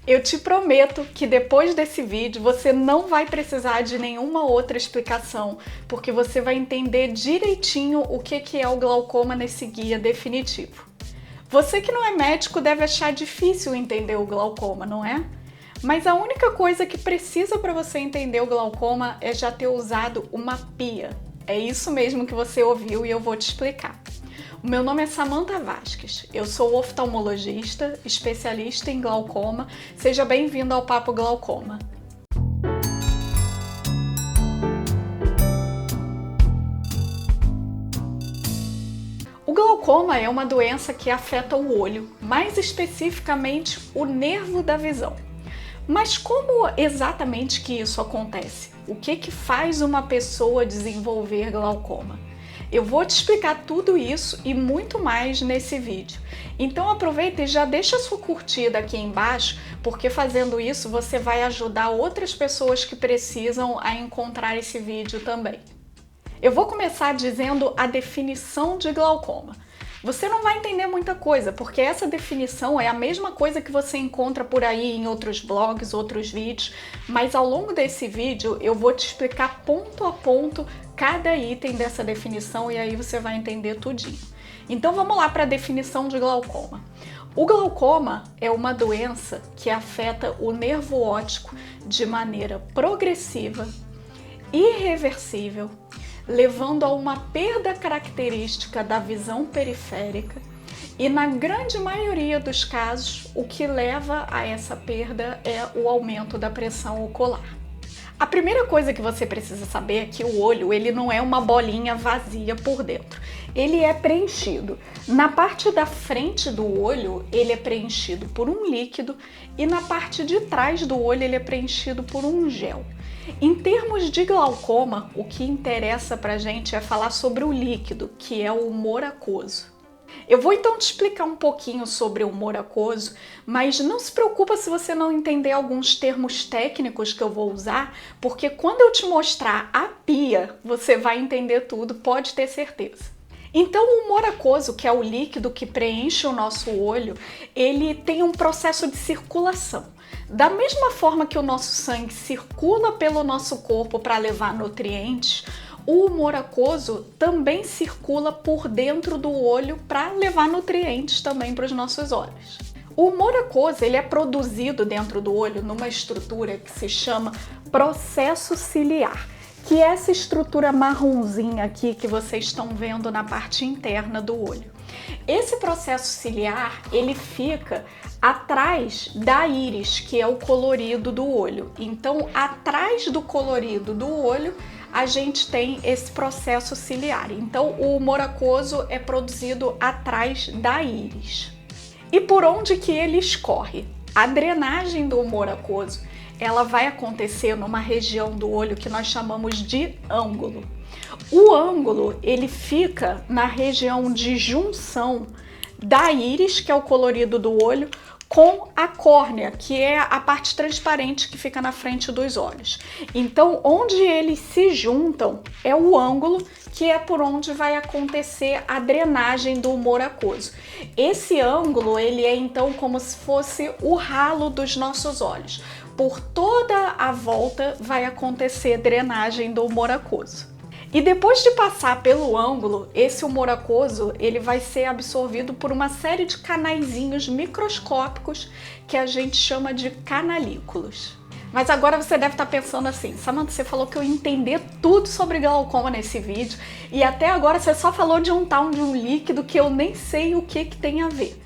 Eu te prometo que depois desse vídeo você não vai precisar de nenhuma outra explicação, porque você vai entender direitinho o que é o glaucoma nesse guia definitivo. Você que não é médico deve achar difícil entender o glaucoma, não é? Mas a única coisa que precisa para você entender o glaucoma é já ter usado uma pia. É isso mesmo que você ouviu e eu vou te explicar. O meu nome é Samantha Vasques, eu sou oftalmologista, especialista em glaucoma. Seja bem-vindo ao Papo Glaucoma. O glaucoma é uma doença que afeta o olho, mais especificamente o nervo da visão. Mas como exatamente que isso acontece? O que faz uma pessoa desenvolver glaucoma? Eu vou te explicar tudo isso e muito mais nesse vídeo. Então aproveita e já deixa sua curtida aqui embaixo, porque fazendo isso você vai ajudar outras pessoas que precisam a encontrar esse vídeo também. Eu vou começar dizendo a definição de glaucoma. Você não vai entender muita coisa, porque essa definição é a mesma coisa que você encontra por aí em outros blogs, outros vídeos, mas ao longo desse vídeo eu vou te explicar ponto a ponto cada item dessa definição e aí você vai entender tudinho. Então vamos lá para a definição de glaucoma. O glaucoma é uma doença que afeta o nervo óptico de maneira progressiva, irreversível, levando a uma perda característica da visão periférica e, na grande maioria dos casos, o que leva a essa perda é o aumento da pressão ocular. A primeira coisa que você precisa saber é que o olho ele não é uma bolinha vazia por dentro, ele é preenchido. Na parte da frente do olho ele é preenchido por um líquido e na parte de trás do olho ele é preenchido por um gel. Em termos de glaucoma, o que interessa pra gente é falar sobre o líquido, que é o humor aquoso. Eu vou então te explicar um pouquinho sobre o humor aquoso, mas não se preocupa se você não entender alguns termos técnicos que eu vou usar, porque quando eu te mostrar a pia, você vai entender tudo, pode ter certeza. Então o humor aquoso, que é o líquido que preenche o nosso olho, ele tem um processo de circulação. Da mesma forma que o nosso sangue circula pelo nosso corpo para levar nutrientes, o humor aquoso também circula por dentro do olho para levar nutrientes também para os nossos olhos. O humor aquoso ele é produzido dentro do olho numa estrutura que se chama processo ciliar, que é essa estrutura marronzinha aqui que vocês estão vendo na parte interna do olho. Esse processo ciliar, ele fica atrás da íris, que é o colorido do olho. Então, atrás do colorido do olho, a gente tem esse processo ciliar. Então, o humor aquoso é produzido atrás da íris. E por onde que ele escorre? A drenagem do humor aquoso, ela vai acontecer numa região do olho que nós chamamos de ângulo. O ângulo, ele fica na região de junção da íris, que é o colorido do olho, com a córnea, que é a parte transparente que fica na frente dos olhos. Então, onde eles se juntam é o ângulo, que é por onde vai acontecer a drenagem do humor aquoso. Esse ângulo, ele é então como se fosse o ralo dos nossos olhos. Por toda a volta vai acontecer drenagem do humor aquoso. E depois de passar pelo ângulo, esse humor aquoso ele vai ser absorvido por uma série de canaizinhos microscópicos que a gente chama de canalículos. Mas agora você deve estar pensando assim, Samantha, você falou que eu ia entender tudo sobre glaucoma nesse vídeo e até agora você só falou de um tal de um líquido que eu nem sei o que tem a ver.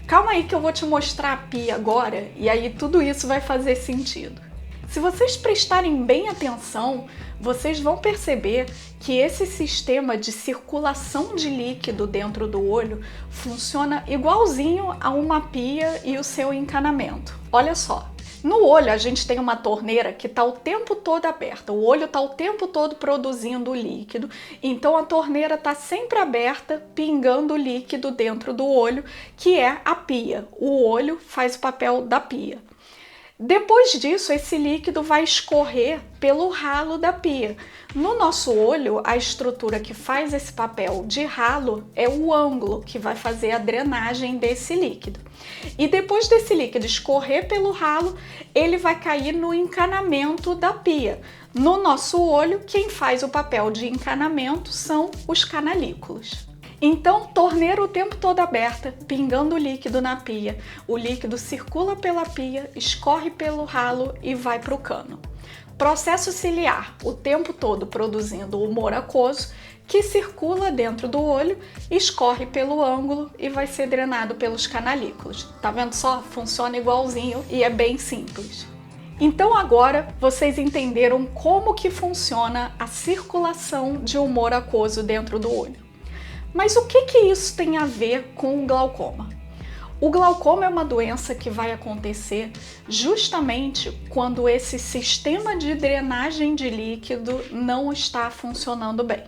Calma aí que eu vou te mostrar a pia agora e aí tudo isso vai fazer sentido. Se vocês prestarem bem atenção, vocês vão perceber que esse sistema de circulação de líquido dentro do olho funciona igualzinho a uma pia e o seu encanamento. Olha só, no olho a gente tem uma torneira que está o tempo todo aberta, o olho está o tempo todo produzindo líquido, então a torneira está sempre aberta, pingando líquido dentro do olho, que é a pia. O olho faz o papel da pia. Depois disso, esse líquido vai escorrer pelo ralo da pia. No nosso olho, a estrutura que faz esse papel de ralo é o ângulo, que vai fazer a drenagem desse líquido. E depois desse líquido escorrer pelo ralo, ele vai cair no encanamento da pia. No nosso olho, quem faz o papel de encanamento são os canalículos. Então, torneira o tempo todo aberta, pingando o líquido na pia. O líquido circula pela pia, escorre pelo ralo e vai para o cano. Processo ciliar, o tempo todo produzindo o humor aquoso, que circula dentro do olho, escorre pelo ângulo e vai ser drenado pelos canalículos. Tá vendo só? Funciona igualzinho e é bem simples. Então agora vocês entenderam como que funciona a circulação de humor aquoso dentro do olho. Mas o que isso tem a ver com o glaucoma? O glaucoma é uma doença que vai acontecer justamente quando esse sistema de drenagem de líquido não está funcionando bem.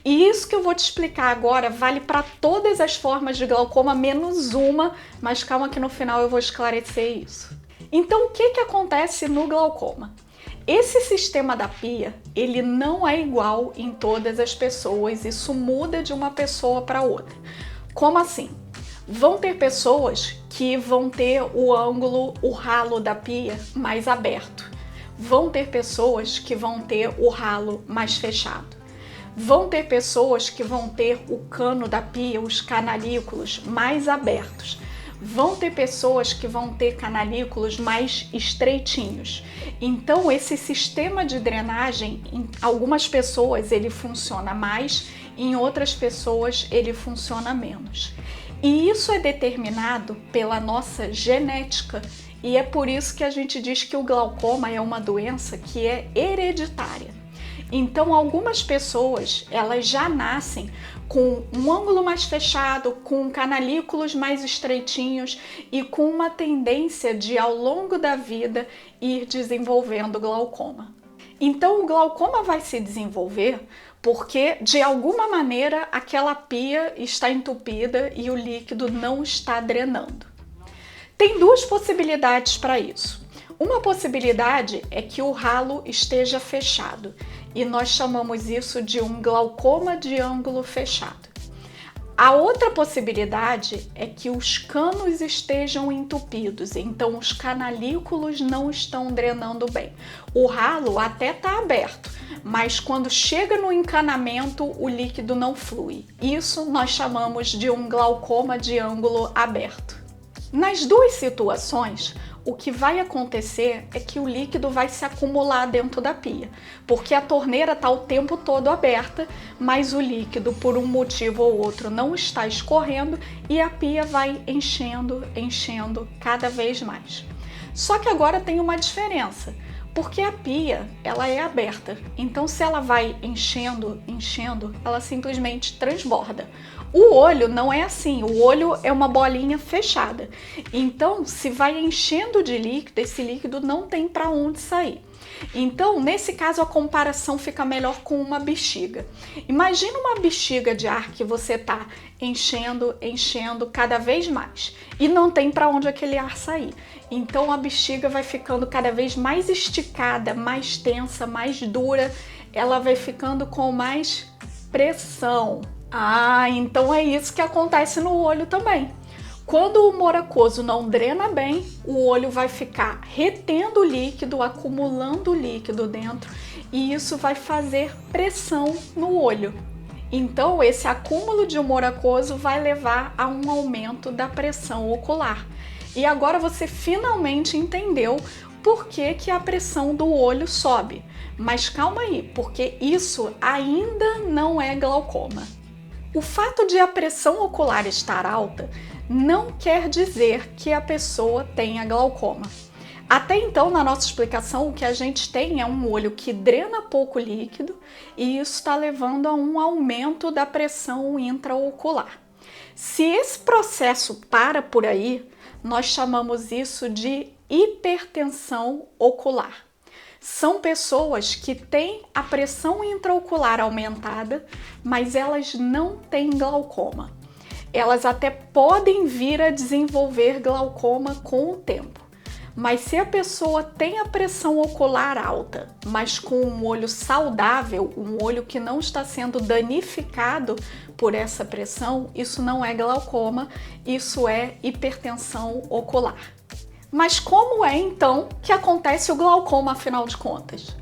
E isso que eu vou te explicar agora vale para todas as formas de glaucoma, menos uma, mas calma que no final eu vou esclarecer isso. Então, o que acontece no glaucoma? Esse sistema da pia, ele não é igual em todas as pessoas, isso muda de uma pessoa para outra. Como assim? Vão ter pessoas que vão ter o ângulo, o ralo da pia mais aberto. Vão ter pessoas que vão ter o ralo mais fechado. Vão ter pessoas que vão ter o cano da pia, os canalículos mais abertos. Vão ter pessoas que vão ter canalículos mais estreitinhos. Então, esse sistema de drenagem, em algumas pessoas ele funciona mais, em outras pessoas ele funciona menos. E isso é determinado pela nossa genética, e é por isso que a gente diz que o glaucoma é uma doença que é hereditária. Então, algumas pessoas, elas já nascem com um ângulo mais fechado, com canalículos mais estreitinhos e com uma tendência de, ao longo da vida, ir desenvolvendo glaucoma. Então, o glaucoma vai se desenvolver porque, de alguma maneira, aquela pia está entupida e o líquido não está drenando. Tem duas possibilidades para isso. Uma possibilidade é que o ralo esteja fechado e nós chamamos isso de um glaucoma de ângulo fechado. A outra possibilidade é que os canos estejam entupidos, então os canalículos não estão drenando bem. O ralo até está aberto, mas quando chega no encanamento o líquido não flui. Isso nós chamamos de um glaucoma de ângulo aberto. Nas duas situações, o que vai acontecer é que o líquido vai se acumular dentro da pia, porque a torneira está o tempo todo aberta, mas o líquido, por um motivo ou outro, não está escorrendo e a pia vai enchendo cada vez mais. Só que agora tem uma diferença, porque a pia ela é aberta, então se ela vai enchendo, ela simplesmente transborda. O olho não é assim, o olho é uma bolinha fechada. Então, se vai enchendo de líquido, esse líquido não tem para onde sair. Então, nesse caso, a comparação fica melhor com uma bexiga. Imagina uma bexiga de ar que você está enchendo cada vez mais e não tem para onde aquele ar sair. Então, a bexiga vai ficando cada vez mais esticada, mais tensa, mais dura, ela vai ficando com mais pressão. Ah, então é isso que acontece no olho também. Quando o humor aquoso não drena bem, o olho vai ficar retendo o líquido, acumulando o líquido dentro, e isso vai fazer pressão no olho. Então, esse acúmulo de humor aquoso vai levar a um aumento da pressão ocular. E agora você finalmente entendeu por que a pressão do olho sobe. Mas calma aí, porque isso ainda não é glaucoma. O fato de a pressão ocular estar alta não quer dizer que a pessoa tenha glaucoma. Até então, na nossa explicação, o que a gente tem é um olho que drena pouco líquido e isso está levando a um aumento da pressão intraocular. Se esse processo para por aí, nós chamamos isso de hipertensão ocular. São pessoas que têm a pressão intraocular aumentada, mas elas não têm glaucoma. Elas até podem vir a desenvolver glaucoma com o tempo, Mas se a pessoa tem a pressão ocular alta, mas com um olho saudável, um olho que não está sendo danificado por essa pressão, isso não é glaucoma, isso é hipertensão ocular. Mas como é então que acontece o glaucoma, afinal de contas?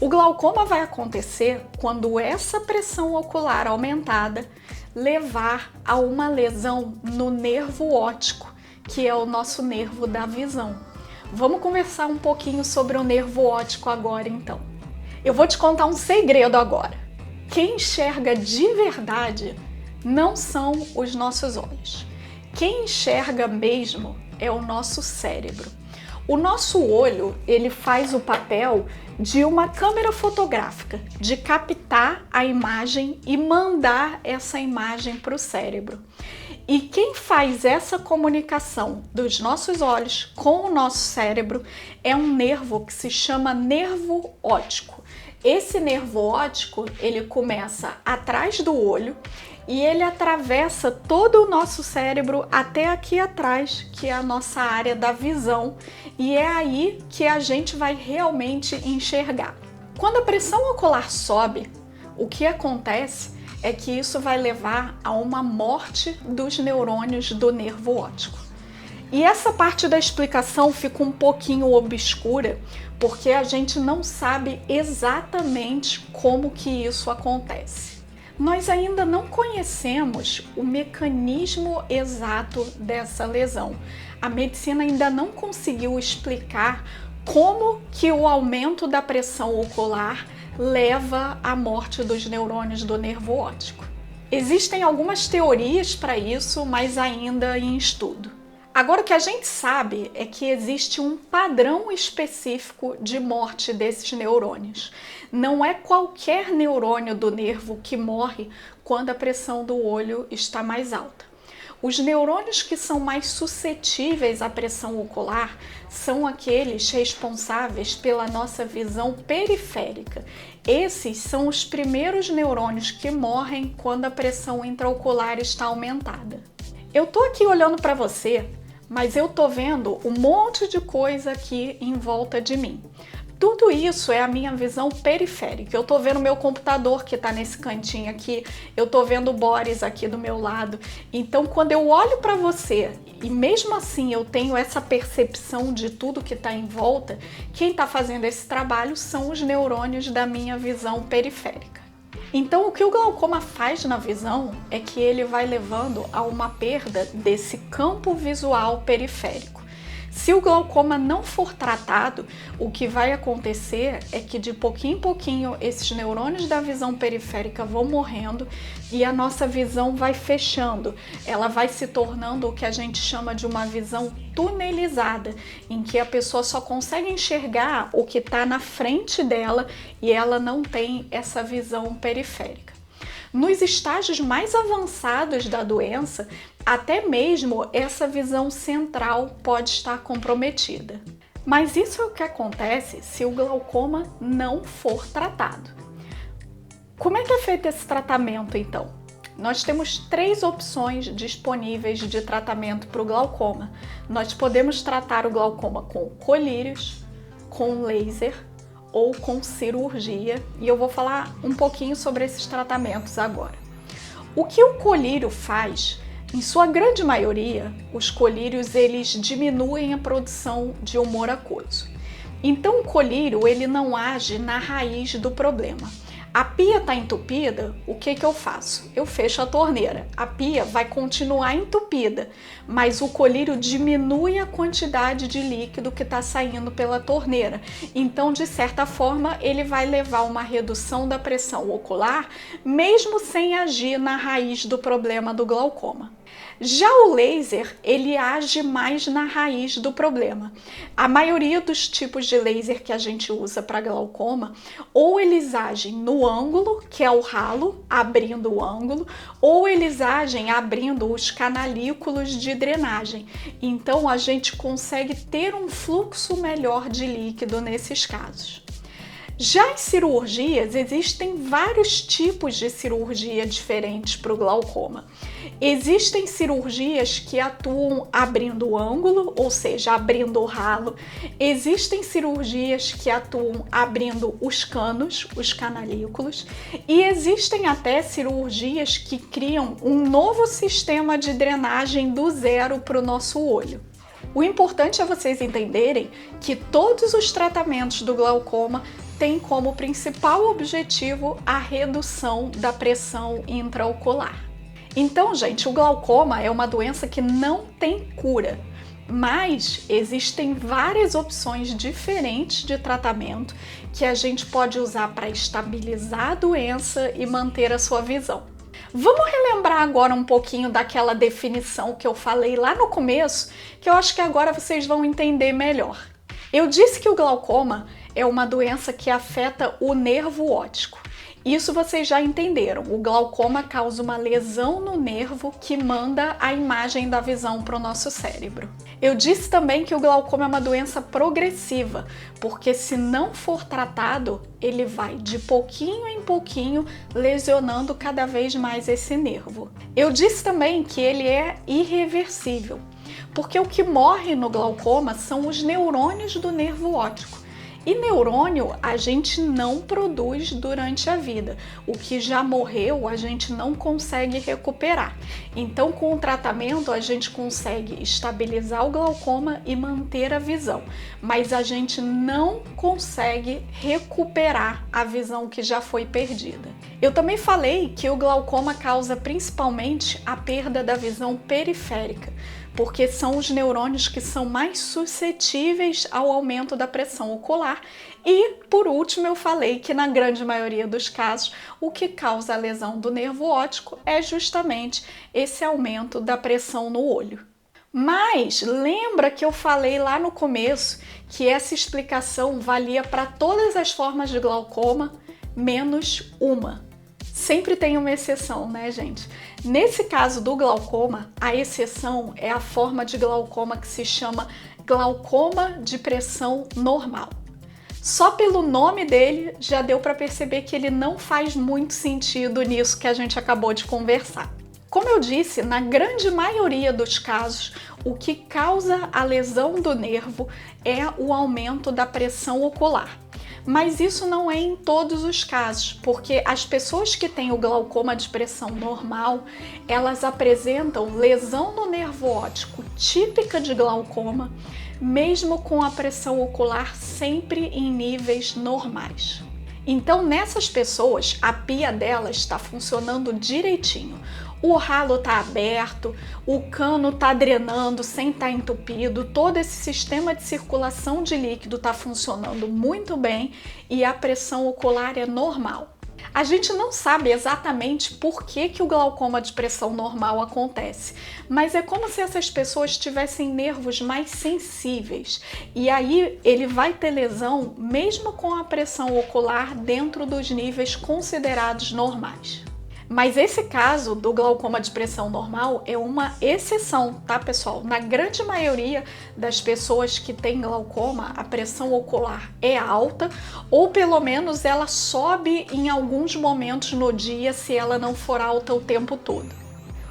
O glaucoma vai acontecer quando essa pressão ocular aumentada levar a uma lesão no nervo óptico, que é o nosso nervo da visão. Vamos conversar um pouquinho sobre o nervo óptico agora, então. Eu vou te contar um segredo agora. Quem enxerga de verdade não são os nossos olhos. Quem enxerga mesmo é o nosso cérebro. O nosso olho, ele faz o papel de uma câmera fotográfica, de captar a imagem e mandar essa imagem para o cérebro. E quem faz essa comunicação dos nossos olhos com o nosso cérebro é um nervo que se chama nervo óptico. Esse nervo óptico, ele começa atrás do olho e ele atravessa todo o nosso cérebro até aqui atrás, que é a nossa área da visão, e é aí que a gente vai realmente enxergar. Quando a pressão ocular sobe, o que acontece é que isso vai levar a uma morte dos neurônios do nervo óptico. E essa parte da explicação fica um pouquinho obscura, porque a gente não sabe exatamente como que isso acontece. Nós ainda não conhecemos o mecanismo exato dessa lesão. A medicina ainda não conseguiu explicar como que o aumento da pressão ocular leva à morte dos neurônios do nervo óptico. Existem algumas teorias para isso, mas ainda em estudo. Agora, o que a gente sabe é que existe um padrão específico de morte desses neurônios. Não é qualquer neurônio do nervo que morre quando a pressão do olho está mais alta. Os neurônios que são mais suscetíveis à pressão ocular são aqueles responsáveis pela nossa visão periférica. Esses são os primeiros neurônios que morrem quando a pressão intraocular está aumentada. Eu tô aqui olhando para você, mas eu tô vendo um monte de coisa aqui em volta de mim. Tudo isso é a minha visão periférica. Eu tô vendo meu computador que tá nesse cantinho aqui, eu tô vendo o Boris aqui do meu lado. Então, quando eu olho para você e mesmo assim eu tenho essa percepção de tudo que tá em volta, quem tá fazendo esse trabalho são os neurônios da minha visão periférica. Então, o que o glaucoma faz na visão é que ele vai levando a uma perda desse campo visual periférico. Se o glaucoma não for tratado, o que vai acontecer é que de pouquinho em pouquinho esses neurônios da visão periférica vão morrendo e a nossa visão vai fechando. Ela vai se tornando o que a gente chama de uma visão tunelizada, em que a pessoa só consegue enxergar o que está na frente dela e ela não tem essa visão periférica. Nos estágios mais avançados da doença, até mesmo essa visão central pode estar comprometida. Mas isso é o que acontece se o glaucoma não for tratado. Como é que é feito esse tratamento, então? Nós temos 3 opções disponíveis de tratamento para o glaucoma. Nós podemos tratar o glaucoma com colírios, com laser ou com cirurgia, e eu vou falar um pouquinho sobre esses tratamentos agora. O que o colírio faz? Em sua grande maioria, os colírios eles diminuem a produção de humor aquoso. Então o colírio ele não age na raiz do problema. A pia está entupida, o que eu faço? Eu fecho a torneira. A pia vai continuar entupida, mas o colírio diminui a quantidade de líquido que está saindo pela torneira. Então, de certa forma, ele vai levar uma redução da pressão ocular, mesmo sem agir na raiz do problema do glaucoma. Já o laser, ele age mais na raiz do problema. A maioria dos tipos de laser que a gente usa para glaucoma, ou eles agem no ângulo, que é o ralo, abrindo o ângulo, ou eles agem abrindo os canalículos de drenagem. Então, a gente consegue ter um fluxo melhor de líquido nesses casos. Já as cirurgias, existem vários tipos de cirurgia diferentes para o glaucoma. Existem cirurgias que atuam abrindo o ângulo, ou seja, abrindo o ralo. Existem cirurgias que atuam abrindo os canos, os canalículos. E existem até cirurgias que criam um novo sistema de drenagem do zero para o nosso olho. O importante é vocês entenderem que todos os tratamentos do glaucoma têm como principal objetivo a redução da pressão intraocular. Então, gente, o glaucoma é uma doença que não tem cura, mas existem várias opções diferentes de tratamento que a gente pode usar para estabilizar a doença e manter a sua visão. Vamos relembrar agora um pouquinho daquela definição que eu falei lá no começo, que eu acho que agora vocês vão entender melhor. Eu disse que o glaucoma é uma doença que afeta o nervo óptico. Isso vocês já entenderam. O glaucoma causa uma lesão no nervo que manda a imagem da visão para o nosso cérebro. Eu disse também que o glaucoma é uma doença progressiva, porque se não for tratado, ele vai de pouquinho em pouquinho lesionando cada vez mais esse nervo. Eu disse também que ele é irreversível, porque o que morre no glaucoma são os neurônios do nervo óptico. E neurônio a gente não produz durante a vida. O que já morreu a gente não consegue recuperar. Então, com o tratamento a gente consegue estabilizar o glaucoma e manter a visão, mas a gente não consegue recuperar a visão que já foi perdida. Eu também falei que o glaucoma causa principalmente a perda da visão periférica, porque são os neurônios que são mais suscetíveis ao aumento da pressão ocular. E, por último, eu falei que na grande maioria dos casos, o que causa a lesão do nervo óptico é justamente esse aumento da pressão no olho. Mas lembra que eu falei lá no começo que essa explicação valia para todas as formas de glaucoma, menos uma. Sempre tem uma exceção, né, gente? Nesse caso do glaucoma, a exceção é a forma de glaucoma que se chama glaucoma de pressão normal. Só pelo nome dele já deu para perceber que ele não faz muito sentido nisso que a gente acabou de conversar. Como eu disse, na grande maioria dos casos, o que causa a lesão do nervo é o aumento da pressão ocular. Mas isso não é em todos os casos, porque as pessoas que têm o glaucoma de pressão normal, elas apresentam lesão no nervo óptico típica de glaucoma, mesmo com a pressão ocular sempre em níveis normais. Então, nessas pessoas, a pia delas está funcionando direitinho. O ralo está aberto, o cano está drenando sem estar entupido, todo esse sistema de circulação de líquido está funcionando muito bem e a pressão ocular é normal. A gente não sabe exatamente por que o glaucoma de pressão normal acontece, mas é como se essas pessoas tivessem nervos mais sensíveis e aí ele vai ter lesão mesmo com a pressão ocular dentro dos níveis considerados normais. Mas esse caso do glaucoma de pressão normal é uma exceção, tá, pessoal? Na grande maioria das pessoas que têm glaucoma, a pressão ocular é alta ou pelo menos ela sobe em alguns momentos no dia se ela não for alta o tempo todo.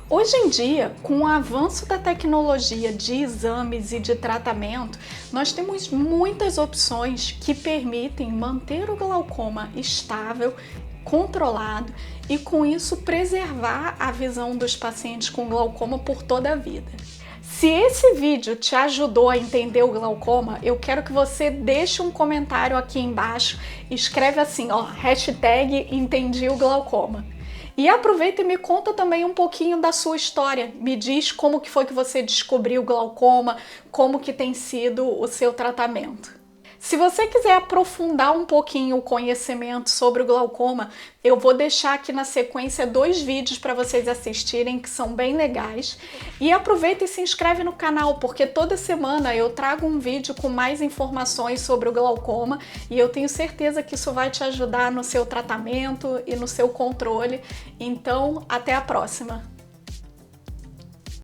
Hoje em dia, com o avanço da tecnologia de exames e de tratamento, nós temos muitas opções que permitem manter o glaucoma estável, controlado e com isso preservar a visão dos pacientes com glaucoma por toda a vida. Se esse vídeo te ajudou a entender o glaucoma, eu quero que você deixe um comentário aqui embaixo, escreve assim, ó, #entendi o glaucoma. E aproveita e me conta também um pouquinho da sua história. Me diz como que foi que você descobriu o glaucoma, como que tem sido o seu tratamento. Se você quiser aprofundar um pouquinho o conhecimento sobre o glaucoma, eu vou deixar aqui na sequência 2 vídeos para vocês assistirem que são bem legais. E aproveita e se inscreve no canal, porque toda semana eu trago um vídeo com mais informações sobre o glaucoma e eu tenho certeza que isso vai te ajudar no seu tratamento e no seu controle. Então, até a próxima!